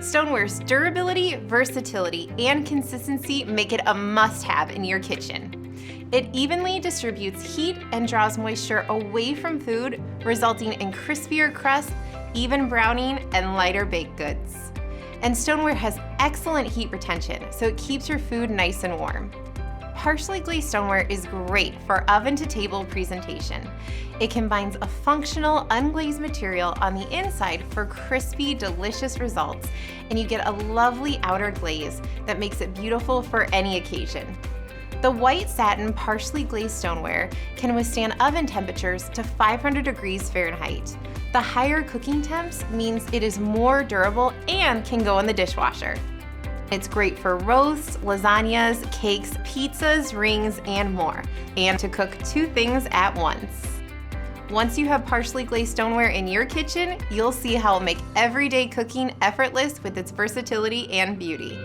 Stoneware's durability, versatility, and consistency make it a must-have in your kitchen. It evenly distributes heat and draws moisture away from food, resulting in crispier crust, even browning, and lighter baked goods. And stoneware has excellent heat retention, so it keeps your food nice and warm. Partially glazed stoneware is great for oven-to-table presentation. It combines a functional, unglazed material on the inside for crispy, delicious results, and you get a lovely outer glaze that makes it beautiful for any occasion. The white satin partially glazed stoneware can withstand oven temperatures to 500 degrees Fahrenheit. The higher cooking temps means it is more durable and can go in the dishwasher. It's great for roasts, lasagnas, cakes, pizzas, rings, and more, and to cook two things at once. Once you have partially glazed stoneware in your kitchen, you'll see how it'll make everyday cooking effortless with its versatility and beauty.